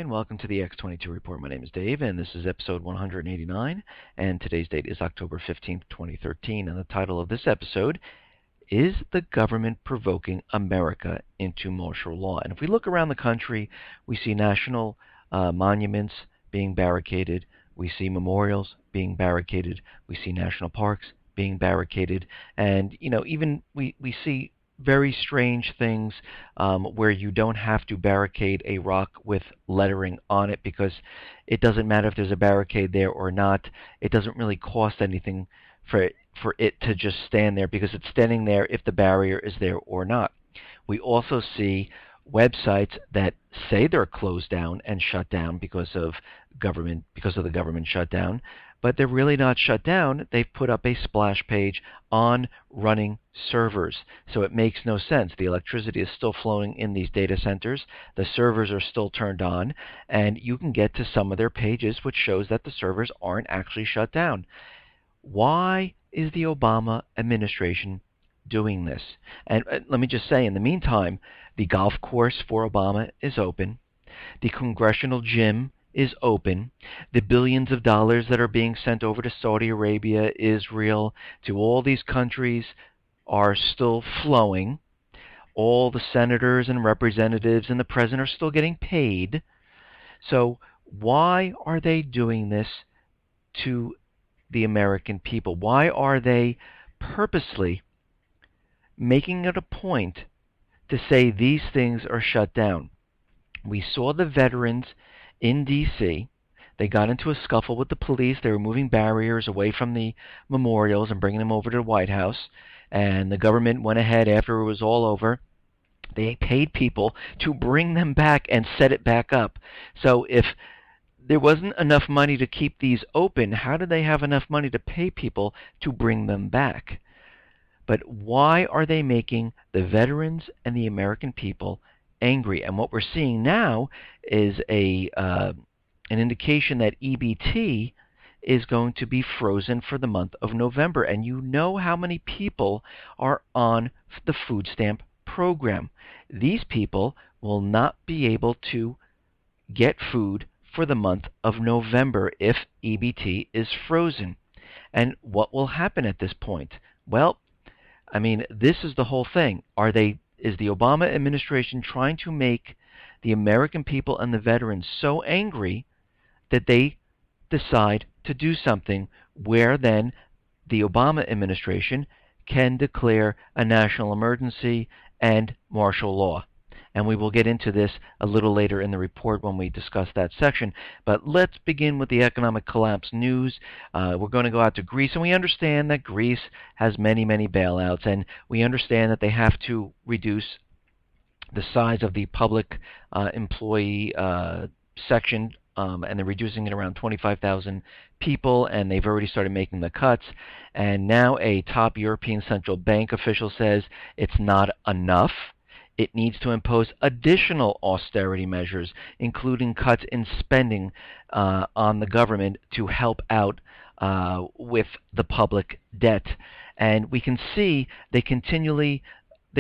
and welcome to the X22 Report. My name is Dave, and this is episode 189, and today's date is October 15th, 2013, and the title of this episode is The Government Provoking America into Martial Law. And if we look around the country, we see national monuments being barricaded, we see memorials being barricaded, we see national parks being barricaded, and, even we see very strange things where you don't have to barricade a rock with lettering on it because it doesn't matter if there's a barricade there or not. It doesn't really cost anything for it to just stand there because it's standing there if the barrier is there or not. We also see websites that say they're closed down and shut down because of the government shutdown, but they're really not shut down. They've put up a splash page on running servers. So it makes no sense. The electricity is still flowing in these data centers. The servers are still turned on, and you can get to some of their pages, which shows that the servers aren't actually shut down. Why is the Obama administration doing this? And let me just say, in the meantime, the golf course for Obama is open. The congressional gym is open. The billions of dollars that are being sent over to Saudi Arabia, Israel, to all these countries are still flowing. All the senators and representatives and the president are still getting paid. So why are they doing this to the American people? Why are they purposely making it a point to say these things are shut down? We saw the veterans in D.C. They got into a scuffle with the police. They were moving barriers away from the memorials and bringing them over to the White House. And the government went ahead after it was all over. They paid people to bring them back and set it back up. So if there wasn't enough money to keep these open, how did they have enough money to pay people to bring them back? But why are they making the veterans and the American people angry? And what we're seeing now is an indication that EBT is going to be frozen for the month of November. And you know how many people are on the food stamp program. These people will not be able to get food for the month of November if EBT is frozen. And what will happen at this point? Well, this is the whole thing. Is the Obama administration trying to make the American people and the veterans so angry that they decide to do something where then the Obama administration can declare a national emergency and martial law? And we will get into this a little later in the report when we discuss that section. But let's begin with the economic collapse news. We're going to go out to Greece, and we understand that Greece has many, many bailouts, and we understand that they have to reduce the size of the public employee section, and they're reducing it around 25,000 people, and they've already started making the cuts. And now a top European Central Bank official says it's not enough. It needs to impose additional austerity measures, including cuts in spending on the government to help out with the public debt. And we can see they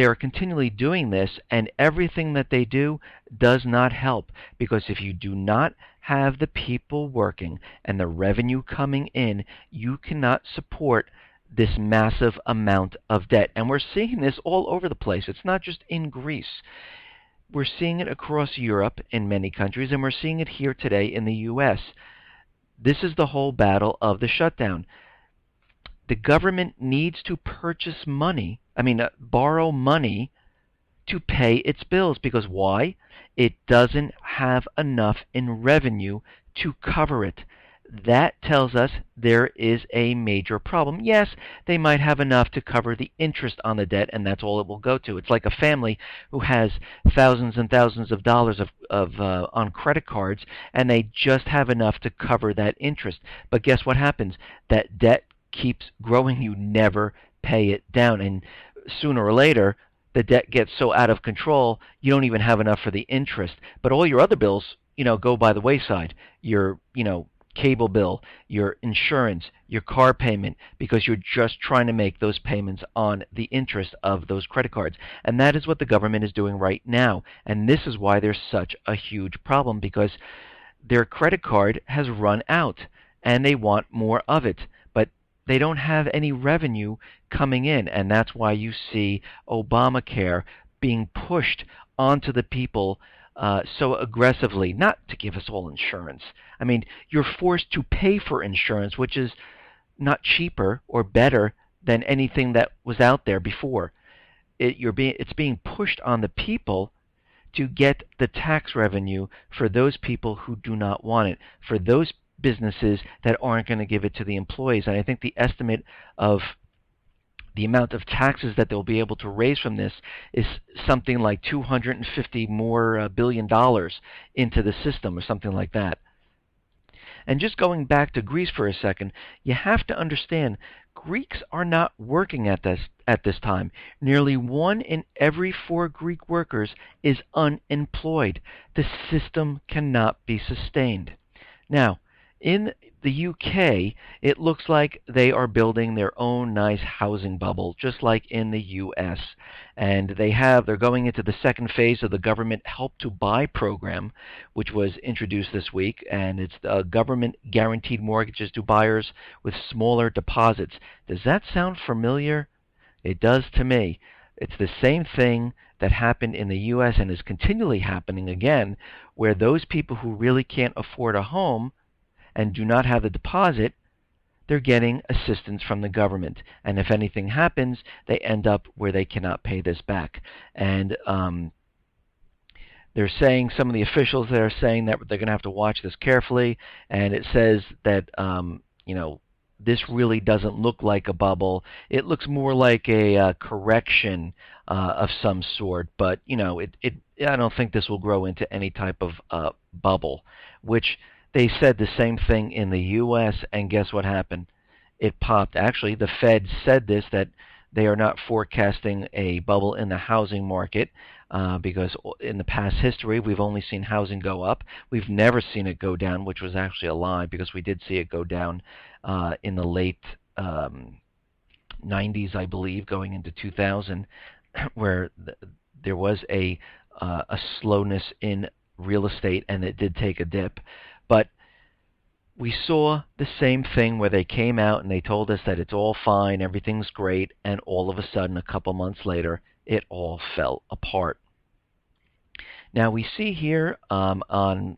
are continually doing this, and everything that they do does not help, because if you do not have the people working and the revenue coming in, you cannot support this massive amount of debt. And we're seeing this all over the place. It's not just in Greece. We're seeing it across Europe in many countries, and we're seeing it here today in the U.S. This is the whole battle of the shutdown. The government needs to borrow money to pay its bills, because why? It doesn't have enough in revenue to cover it. That tells us there is a major problem. Yes, they might have enough to cover the interest on the debt, and that's all it will go to. It's like a family who has thousands and thousands of dollars on credit cards, and they just have enough to cover that interest. But guess what happens? That debt keeps growing. You never pay it down, and sooner or later, the debt gets so out of control, you don't even have enough for the interest. But all your other bills, go by the wayside. Your, cable bill, your insurance, your car payment, because you're just trying to make those payments on the interest of those credit cards. And that is what the government is doing right now. And this is why there's such a huge problem, because their credit card has run out and they want more of it. But they don't have any revenue coming in. And that's why you see Obamacare being pushed onto the people so aggressively, not to give us all insurance. I mean, you're forced to pay for insurance, which is not cheaper or better than anything that was out there before. It's being pushed on the people to get the tax revenue for those people who do not want it, for those businesses that aren't going to give it to the employees. And I think the estimate of the amount of taxes that they'll be able to raise from this is something like $250 more billion into the system, or something like that. And just going back to Greece for a second, you have to understand Greeks are not working at this time. Nearly 1 in every 4 Greek workers is unemployed. The system cannot be sustained. Now, in the UK, it looks like they are building their own nice housing bubble, just like in the US. And they're going into the second phase of the government Help to Buy program, which was introduced this week. And it's government guaranteed mortgages to buyers with smaller deposits. Does that sound familiar? It does to me. It's the same thing that happened in the US and is continually happening again, where those people who really can't afford a home and do not have the deposit, they're getting assistance from the government. And if anything happens, they end up where they cannot pay this back. And they're saying, some of the officials there are saying that they're going to have to watch this carefully. And it says that, this really doesn't look like a bubble. It looks more like a correction of some sort. But, I don't think this will grow into any type of bubble, which they said the same thing in the U.S., and guess what happened? It popped. Actually, the Fed said this, that they are not forecasting a bubble in the housing market because in the past history, we've only seen housing go up. We've never seen it go down, which was actually a lie, because we did see it go down in the late 90s, I believe, going into 2000, where there was a slowness in real estate, and it did take a dip. But we saw the same thing where they came out and they told us that it's all fine, everything's great, and all of a sudden, a couple months later, it all fell apart. Now we see here on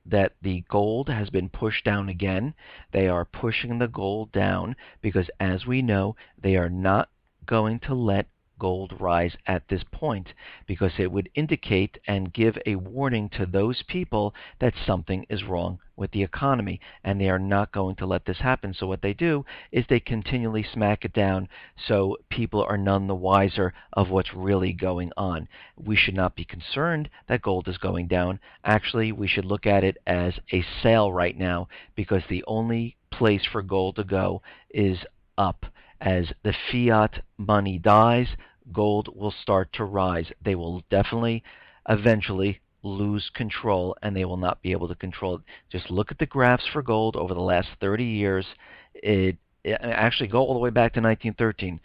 that the gold has been pushed down again. They are pushing the gold down because, as we know, they are not going to let gold rise at this point, because it would indicate and give a warning to those people that something is wrong with the economy, and they are not going to let this happen. So what they do is they continually smack it down, so people are none the wiser of what's really going on. We should not be concerned that gold is going down. Actually, we should look at it as a sale right now, because the only place for gold to go is up. As the fiat money dies, gold will start to rise. They will definitely eventually lose control, and they will not be able to control it. Just look at the graphs for gold over the last 30 years. It actually, go all the way back to 1913.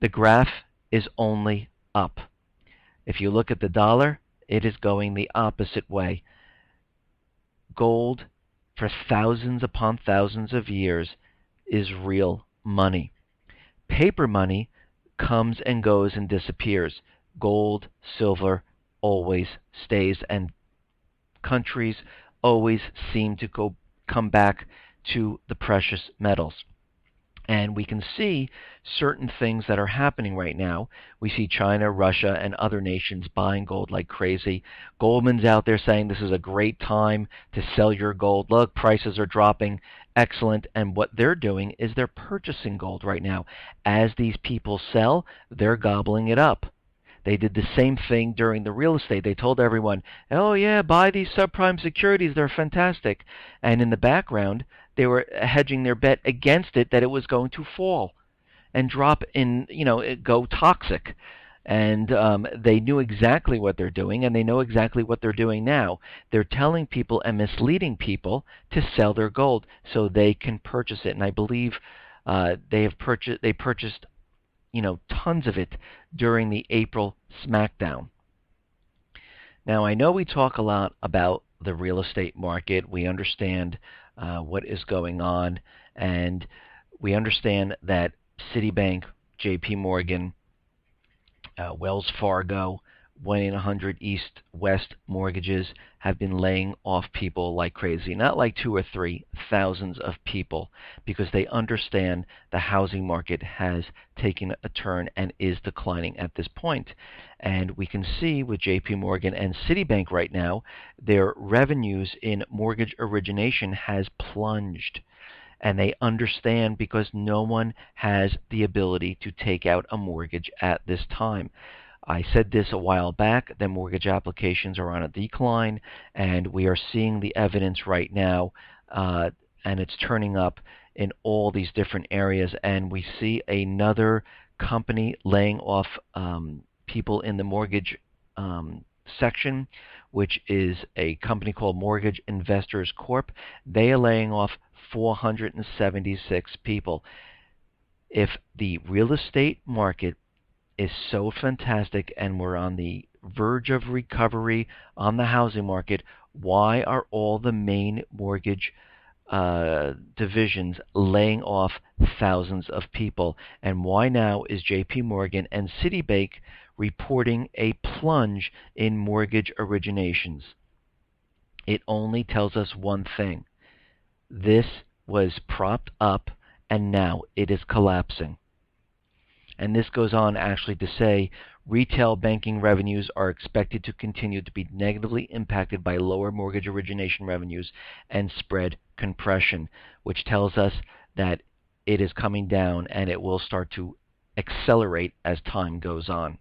The graph is only up. If you look at the dollar, it is going the opposite way. Gold, for thousands upon thousands of years, is real money. Paper money comes and goes and disappears. Gold, silver always stays, and countries always seem to come back to the precious metals. And we can see certain things that are happening right now. We see China, Russia, and other nations buying gold like crazy. Goldman's out there saying this is a great time to sell your gold. Look, prices are dropping. Excellent. And what they're doing is they're purchasing gold right now. As these people sell, they're gobbling it up. They did the same thing during the real estate. They told everyone, oh yeah, buy these subprime securities. They're fantastic. And in the background, they were hedging their bet against it, that it was going to fall and drop in, go toxic. And they knew exactly what they're doing, and they know exactly what they're doing now. They're telling people and misleading people to sell their gold so they can purchase it. And I believe they purchased tons of it during the April SmackDown. Now, I know we talk a lot about the real estate market. We understand what is going on, and we understand that Citibank, J.P. Morgan, Wells Fargo, 1-800 East West Mortgages have been laying off people like crazy. Not like two or three, thousands of people, because they understand the housing market has taken a turn and is declining at this point. And we can see with JP Morgan and Citibank right now, their revenues in mortgage origination has plunged. And they understand because no one has the ability to take out a mortgage at this time. I said this a while back, that mortgage applications are on a decline, and we are seeing the evidence right now, and it's turning up in all these different areas. And we see another company laying off people in the mortgage section, which is a company called Mortgage Investors Corp. They are laying off 476 people. If the real estate market is so fantastic and we're on the verge of recovery on the housing market, why are all the main mortgage divisions laying off thousands of people? And why now is JP Morgan and Citibank reporting a plunge in mortgage originations? It only tells us one thing. This was propped up, and now it is collapsing. And this goes on actually to say retail banking revenues are expected to continue to be negatively impacted by lower mortgage origination revenues and spread compression, which tells us that it is coming down and it will start to accelerate as time goes on.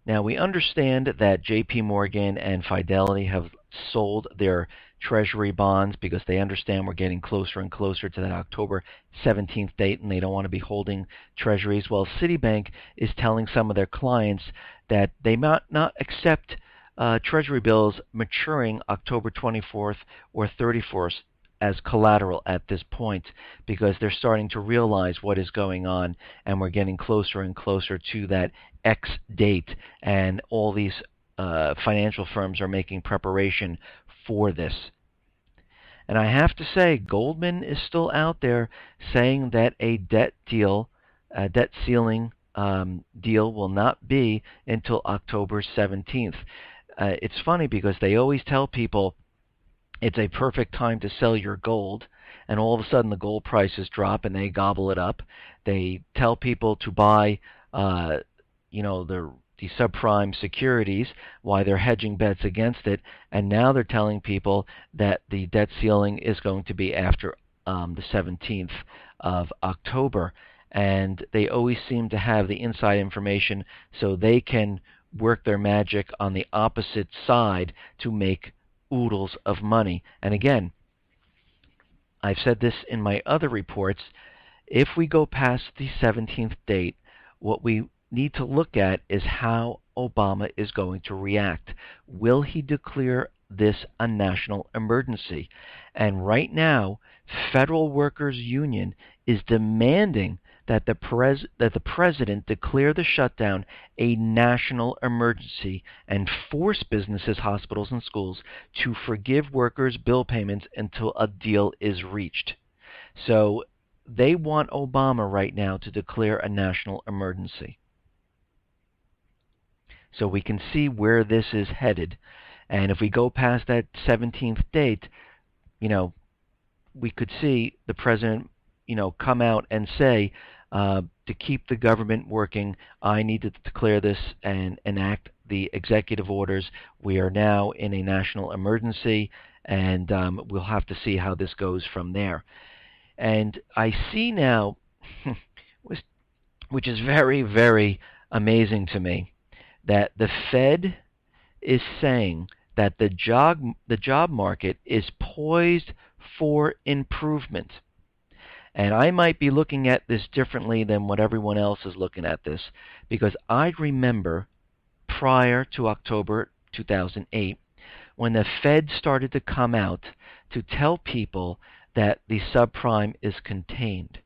Now, we understand that JP Morgan and Fidelity have sold their Treasury bonds because they understand we're getting closer and closer to that October 17th date, and they don't want to be holding Treasuries. Well, Citibank is telling some of their clients that they might not accept Treasury bills maturing October 24th or 31st as collateral at this point, because they're starting to realize what is going on, and we're getting closer and closer to that X date, and all these financial firms are making preparation for this. And I have to say, Goldman is still out there saying that a debt ceiling deal will not be until October 17th. It's funny because they always tell people it's a perfect time to sell your gold, and all of a sudden the gold prices drop and they gobble it up. They tell people to buy, the subprime securities, why they're hedging bets against it, and now they're telling people that the debt ceiling is going to be after the 17th of October. And they always seem to have the inside information so they can work their magic on the opposite side to make oodles of money. And again, I've said this in my other reports, if we go past the 17th date, what we need to look at is how Obama is going to react. Will he declare this a national emergency? And right now, Federal Workers Union is demanding that the president declare the shutdown a national emergency and force businesses, hospitals, and schools to forgive workers' bill payments until a deal is reached. So they want Obama right now to declare a national emergency. So we can see where this is headed. And if we go past that 17th date, we could see the president, come out and say, to keep the government working, I need to declare this and enact the executive orders. We are now in a national emergency, and we'll have to see how this goes from there. And I see now, which is very, very amazing to me, that the Fed is saying that the job market is poised for improvement. And I might be looking at this differently than what everyone else is looking at this, because I remember prior to October 2008, when the Fed started to come out to tell people that the subprime is contained,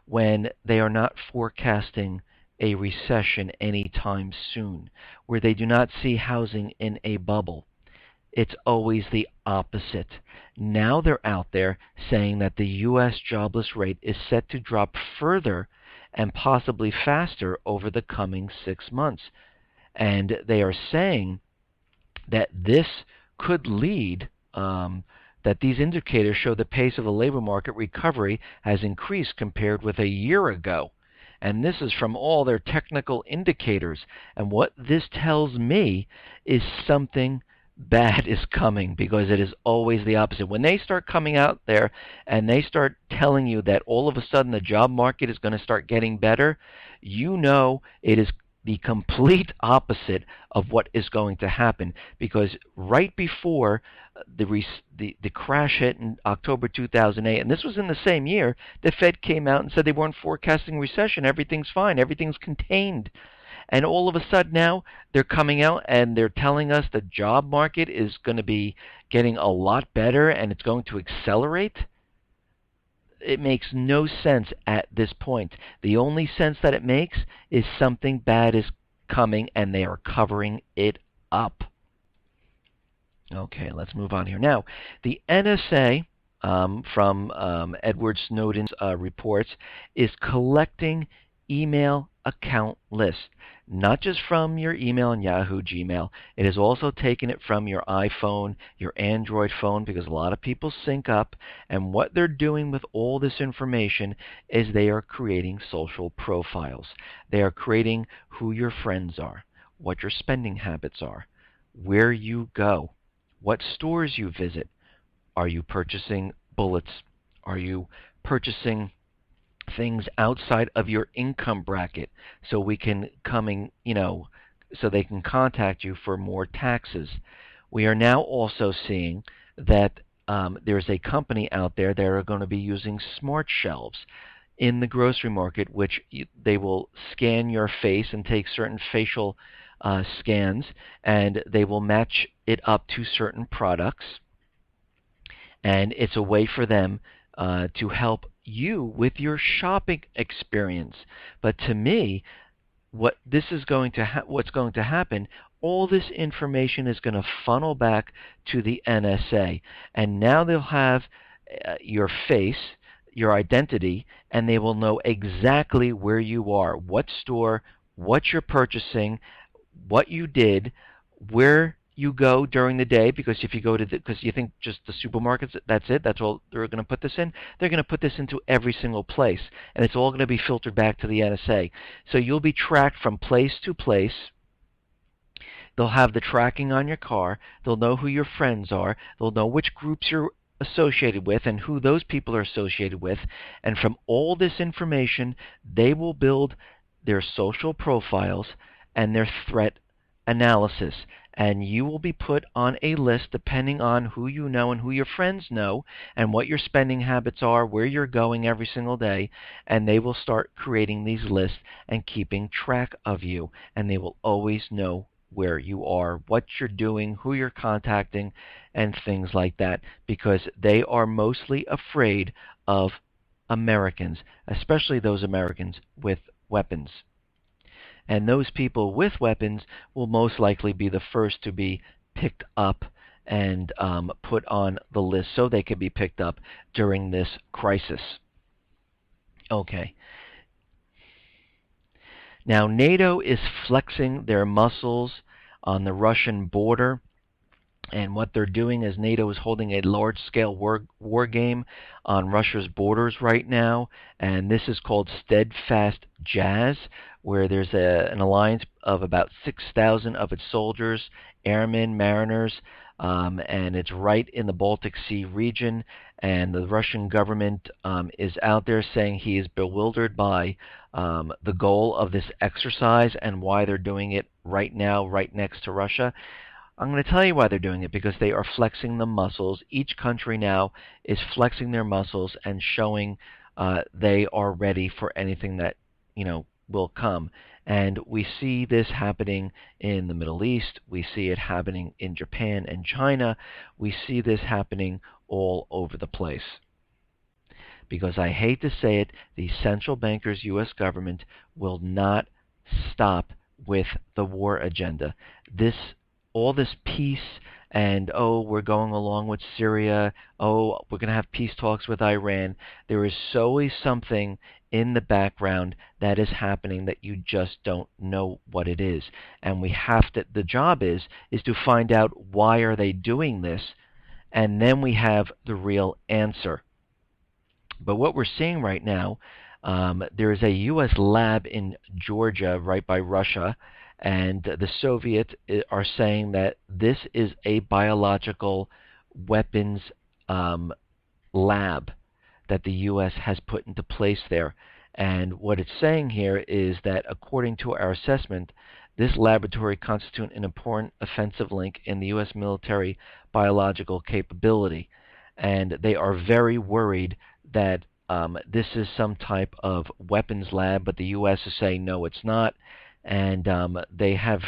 when they are not forecasting a recession anytime soon, where they do not see housing in a bubble. It's always the opposite. Now they're out there saying that the U.S. jobless rate is set to drop further and possibly faster over the coming 6 months. And they are saying that this could lead, that these indicators show the pace of the labor market recovery has increased compared with a year ago. And this is from all their technical indicators. And what this tells me is something bad is coming, because it is always the opposite. When they start coming out there and they start telling you that all of a sudden the job market is going to start getting better, you know it is the complete opposite of what is going to happen, because right before the crash hit in October 2008, and this was in the same year, the Fed came out and said they weren't forecasting recession. Everything's fine. Everything's contained. And all of a sudden now they're coming out and they're telling us the job market is going to be getting a lot better and it's going to accelerate. It makes no sense at this point. The only sense that it makes is something bad is coming and they are covering it up. Okay, let's move on here. Now, the NSA, from Edward Snowden's reports, is collecting email account lists, not just from your email and Yahoo, Gmail. It is also taken it from your iPhone, your Android phone, because a lot of people sync up. And what they're doing with all this information is they are creating social profiles. They are creating who your friends are, what your spending habits are, where you go, what stores you visit. Are you purchasing bullets? Are you purchasing things outside of your income bracket, so we can so they can contact you for more taxes? We are now also seeing that there's a company out there that are going to be using smart shelves in the grocery market, which they will scan your face and take certain facial scans, and they will match it up to certain products. And it's a way for them to help you with your shopping experience. But to me, what's going to happen, all this information is going to funnel back to the NSA, and now they'll have your face, your identity, and they will know exactly where you are, what store, what you're purchasing, what you did, where you go during the day. Because if you go to because you think just the supermarkets, that's it, that's all they're going to put this in. They're going to put this into every single place, and it's all going to be filtered back to the NSA. So you'll be tracked from place to place. They'll have the tracking on your car. They'll know who your friends are. They'll know which groups you're associated with and who those people are associated with. And from all this information, they will build their social profiles and their threat analysis. And you will be put on a list depending on who you know and who your friends know and what your spending habits are, where you're going every single day. And they will start creating these lists and keeping track of you. And they will always know where you are, what you're doing, who you're contacting, and things like that, because they are mostly afraid of Americans, especially those Americans with weapons. And those people with weapons will most likely be the first to be picked up and put on the list so they can be picked up during this crisis. Okay. Now, NATO is flexing their muscles on the Russian border. And what they're doing is NATO is holding a large-scale war game on Russia's borders right now. And this is called Steadfast Jazz, where there's an alliance of about 6,000 of its soldiers, airmen, mariners, and it's right in the Baltic Sea region. And the Russian government is out there saying he is bewildered by the goal of this exercise and why they're doing it right now, right next to Russia. I'm going to tell you why they're doing it, because they are flexing the muscles. Each country now is flexing their muscles and showing they are ready for anything that will come. And we see this happening in the Middle East. We see it happening in Japan and China. We see this happening all over the place. Because I hate to say it, the central bankers, U.S. government, will not stop with the war agenda. All this peace and, oh, we're going along with Syria, oh, we're going to have peace talks with Iran. There is always something in the background that is happening that you just don't know what it is. And the job is to find out why are they doing this, and then we have the real answer. But what we're seeing right now, there is a U.S. lab in Georgia, right by Russia, and the Soviets are saying that this is a biological weapons lab that the U.S. has put into place there. And what it's saying here is that according to our assessment, this laboratory constitutes an important offensive link in the U.S. military biological capability. And they are very worried that this is some type of weapons lab, but the U.S. is saying no, it's not. And they have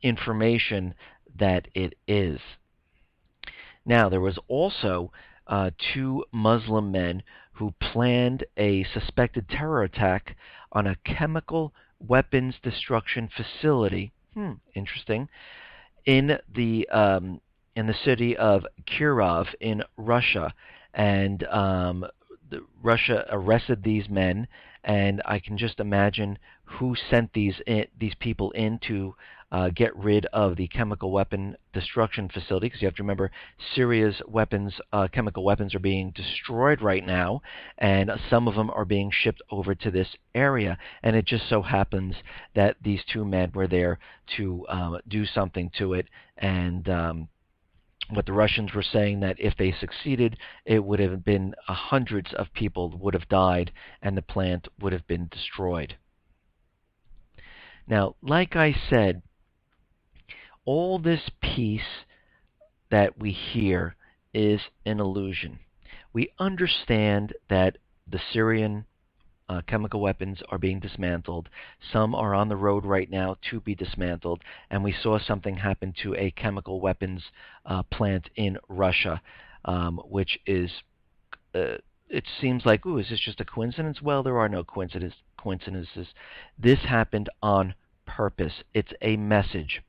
information that it is. Now, there was also 2 Muslim men who planned a suspected terror attack on a chemical weapons destruction facility. Interesting. In the city of Kirov in Russia, and Russia arrested these men, and I can just imagine who sent these people in to get rid of the chemical weapon destruction facility, because you have to remember Syria's chemical weapons are being destroyed right now, and some of them are being shipped over to this area. And it just so happens that these 2 men were there to do something to it. And what the Russians were saying, that if they succeeded, it would have been hundreds of people would have died, and the plant would have been destroyed. Now, like I said, all this peace that we hear is an illusion. We understand that the Syrian chemical weapons are being dismantled. Some are on the road right now to be dismantled. And we saw something happen to a chemical weapons plant in Russia, which is, it seems like, ooh, is this just a coincidence? Well, there are no coincidences. This happened on purpose. It's a message.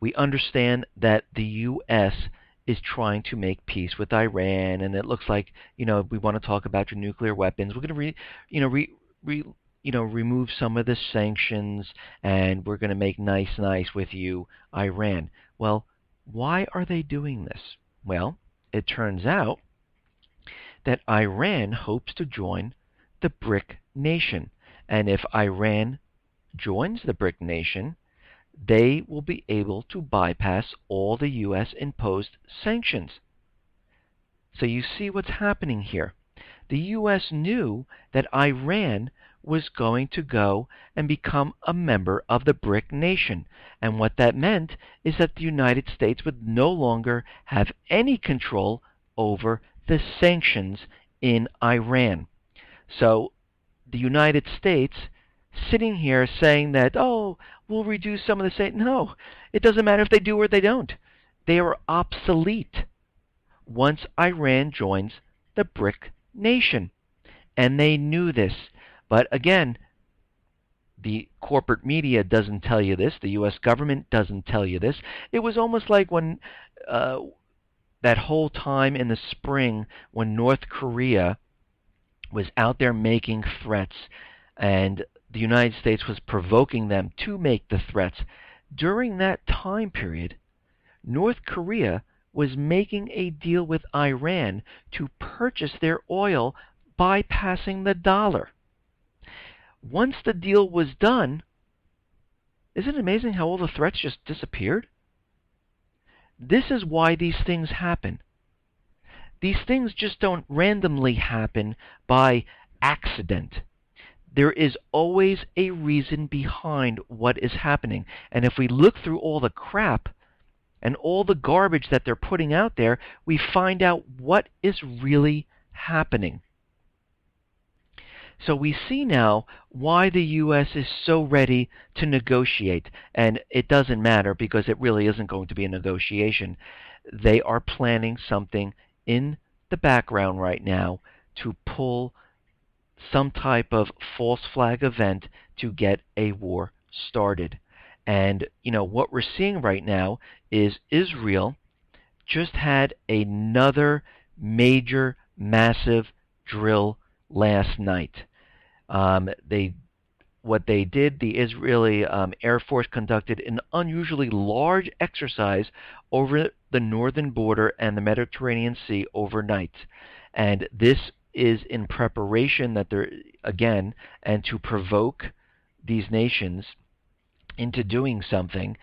We understand that the U.S. is trying to make peace with Iran, and it looks like, we want to talk about your nuclear weapons. We're going to remove some of the sanctions, and we're going to make nice with you, Iran. Well, why are they doing this? Well, it turns out that Iran hopes to join the BRIC nation, and if Iran joins the BRIC nation, they will be able to bypass all the U.S. imposed sanctions. So you see what's happening here. The U.S. knew that Iran was going to go and become a member of the BRIC nation. And what that meant is that the United States would no longer have any control over the sanctions in Iran. So the United States sitting here saying that, oh, we'll reduce some of the sanctions. No, it doesn't matter if they do or they don't. They are obsolete once Iran joins the BRIC nation. And they knew this. But again, the corporate media doesn't tell you this. The U.S. government doesn't tell you this. It was almost like when that whole time in the spring when North Korea was out there making threats, and the United States was provoking them to make the threats. During that time period, North Korea was making a deal with Iran to purchase their oil bypassing the dollar. Once the deal was done, isn't it amazing how all the threats just disappeared? This is why these things happen. These things just don't randomly happen by accident. There is always a reason behind what is happening. And if we look through all the crap and all the garbage that they're putting out there, we find out what is really happening. So we see now why the U.S. is so ready to negotiate. And it doesn't matter because it really isn't going to be a negotiation. They are planning something in the background right now to pull some type of false flag event to get a war started. And, what we're seeing right now is Israel just had another major, massive drill last night. They What they did, the Israeli Air Force conducted an unusually large exercise over the northern border and the Mediterranean Sea overnight. And this is in preparation that they're, again, and to provoke these nations into doing something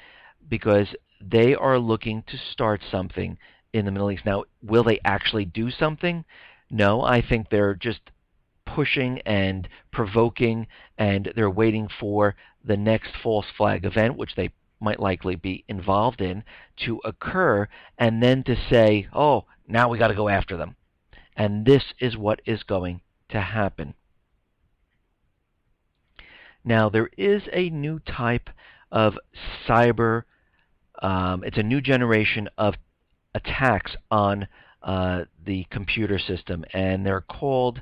because they are looking to start something in the Middle East. Now, will they actually do something? No, I think they're just pushing and provoking, and they're waiting for the next false flag event, which they might likely be involved in, to occur, and then to say, oh, now we got to go after them. And this is what is going to happen. Now, there is a new type of cyber, it's a new generation of attacks on the computer system, and they're called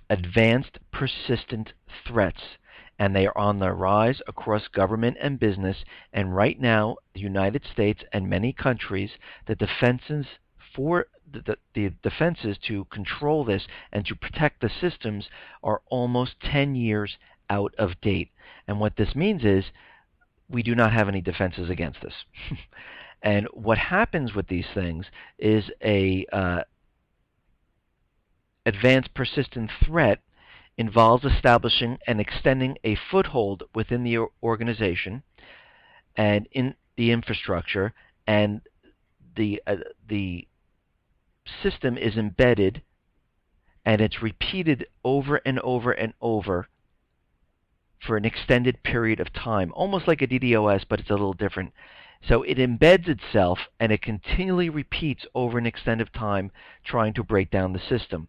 advanced persistent threats, and they are on the rise across government and business. And right now, the United States and many countries, the defenses for the defenses to control this and to protect the systems are almost 10 years out of date. And what this means is we do not have any defenses against this. And what happens with these things is a advanced persistent threat involves establishing and extending a foothold within the organization and in the infrastructure, and the system is embedded, and it's repeated over and over and over for an extended period of time, almost like a DDoS, but it's a little different. So it embeds itself, and it continually repeats over an extended time, trying to break down the system.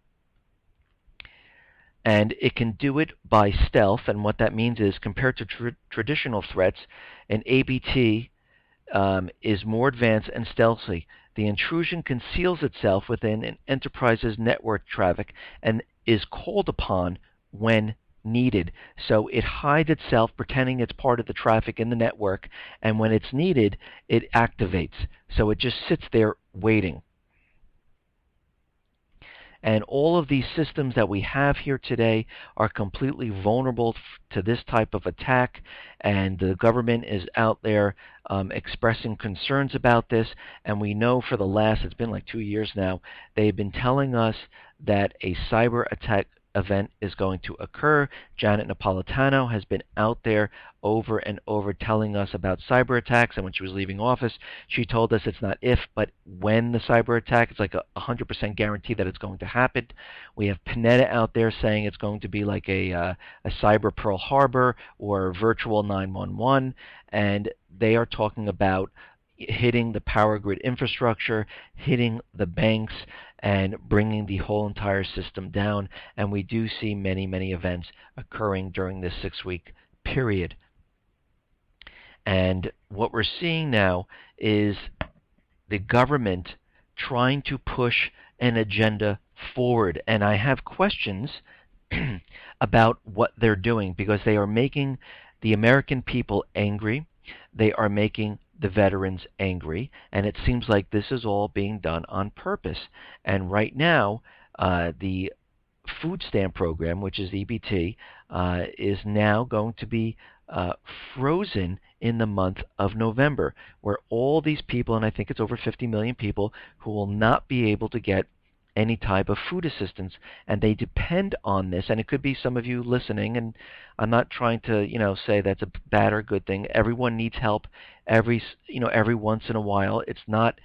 And it can do it by stealth, and what that means is, compared to traditional threats, an APT is more advanced and stealthy. The intrusion conceals itself within an enterprise's network traffic and is called upon when needed. So it hides itself, pretending it's part of the traffic in the network, and when it's needed, it activates. So it just sits there waiting. And all of these systems that we have here today are completely vulnerable to this type of attack, and the government is out there expressing concerns about this. And we know for the last, it's been like 2 years now, they've been telling us that a cyber attack event is going to occur. Janet Napolitano has been out there over and over telling us about cyber attacks, and when she was leaving office, she told us it's not if, but when the cyber attack. It's like a 100% guarantee that it's going to happen. We have Panetta out there saying it's going to be like a cyber Pearl Harbor or virtual 911, and they are talking about hitting the power grid infrastructure, hitting the banks, and bringing the whole entire system down. And we do see many, many events occurring during this 6-week period. And what we're seeing now is the government trying to push an agenda forward. And I have questions about what they're doing, because they are making the American people angry. They are making the veterans angry, and it seems like this is all being done on purpose. And right now, the food stamp program, which is EBT, is now going to be frozen in the month of November, where all these people, and I think it's over 50 million people, who will not be able to get any type of food assistance, and they depend on this. And it could be some of you listening, and I'm not trying to say that's a bad or good thing. Everyone needs help every once in a while. It's not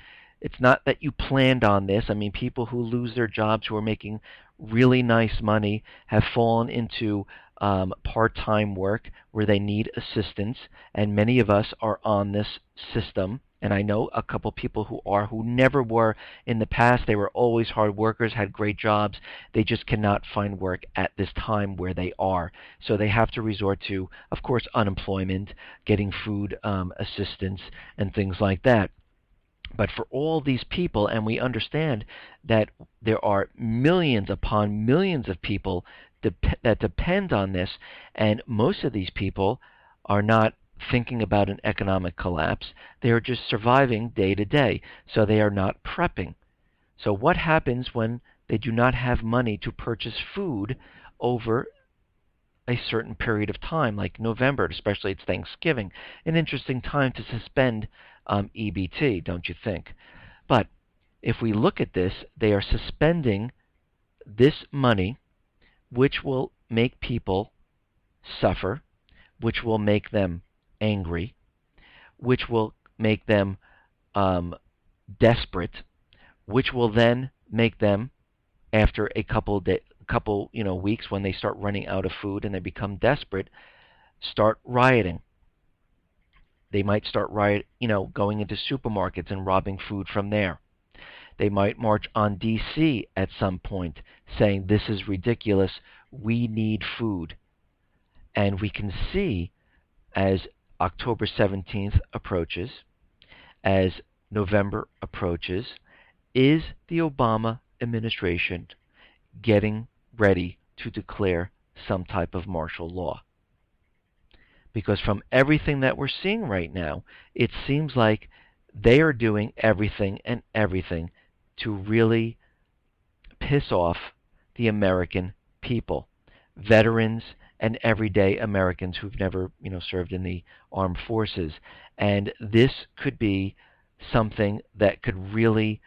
that you planned on this. I mean, people who lose their jobs, who are making really nice money, have fallen into part-time work where they need assistance, and many of us are on this system. And I know a couple people who never were in the past. They were always hard workers, had great jobs. They just cannot find work at this time where they are. So they have to resort to, of course, unemployment, getting food assistance, and things like that. But for all these people, and we understand that there are millions upon millions of people that depend on this, and most of these people are not thinking about an economic collapse. They are just surviving day to day, so they are not prepping. So what happens when they do not have money to purchase food over a certain period of time, like November, especially it's Thanksgiving? An interesting time to suspend EBT, don't you think? But if we look at this, they are suspending this money, which will make people suffer, which will make them angry, which will make them desperate, which will then make them, after a couple weeks, when they start running out of food and they become desperate, start rioting. They might start going into supermarkets and robbing food from there. They might march on D.C. at some point, saying, "This is ridiculous. We need food." And we can see, as October 17th approaches, as November approaches, is the Obama administration getting ready to declare some type of martial law? Because from everything that we're seeing right now, it seems like they are doing everything and everything to really piss off the American people, veterans and everyday Americans who've never, served in the armed forces. And this could be something that could really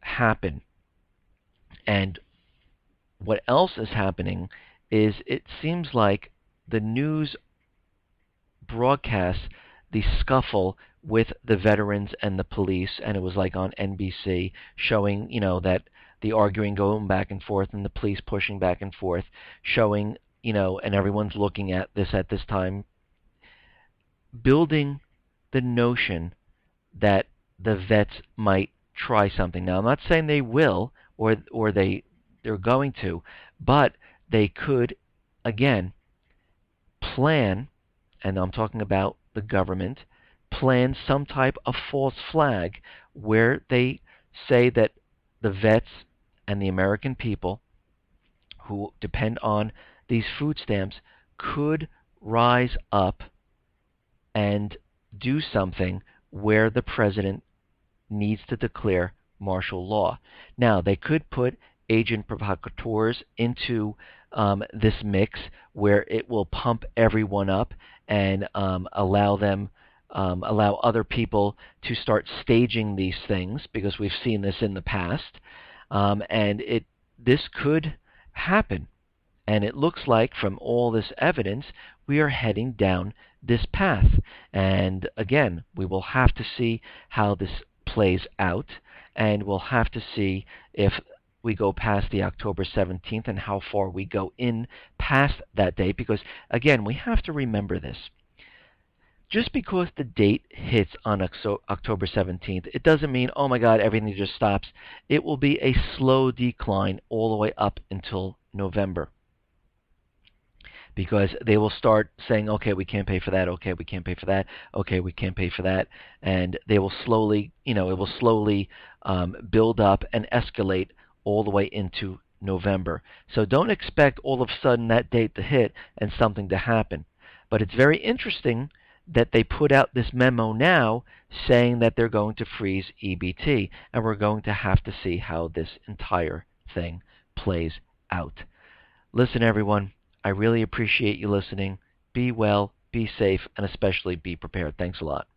happen. And what else is happening is it seems like the news broadcasts the scuffle with the veterans and the police, and it was like on NBC, showing, that the arguing going back and forth and the police pushing back and forth, showing, and everyone's looking at this time, building the notion that the vets might try something. Now, I'm not saying they will or they're going to, but they could, again, plan, and I'm talking about the government, plan some type of false flag where they say that the vets and the American people who depend on these food stamps could rise up and do something where the president needs to declare martial law. Now, they could put agent provocateurs into this mix where it will pump everyone up and allow other people to start staging these things, because we've seen this in the past, and this could happen. And it looks like, from all this evidence, we are heading down this path. And again, we will have to see how this plays out, and we'll have to see if we go past the October 17th and how far we go in past that date. Because, again, we have to remember this. Just because the date hits on October 17th, it doesn't mean, oh my God, everything just stops. It will be a slow decline all the way up until November. Because they will start saying, okay, we can't pay for that, okay, we can't pay for that, okay, we can't pay for that. And they will slowly, it will slowly build up and escalate all the way into November. So don't expect all of a sudden that date to hit and something to happen. But it's very interesting that they put out this memo now saying that they're going to freeze EBT, and we're going to have to see how this entire thing plays out. Listen, everyone, I really appreciate you listening. Be well, be safe, and especially be prepared. Thanks a lot.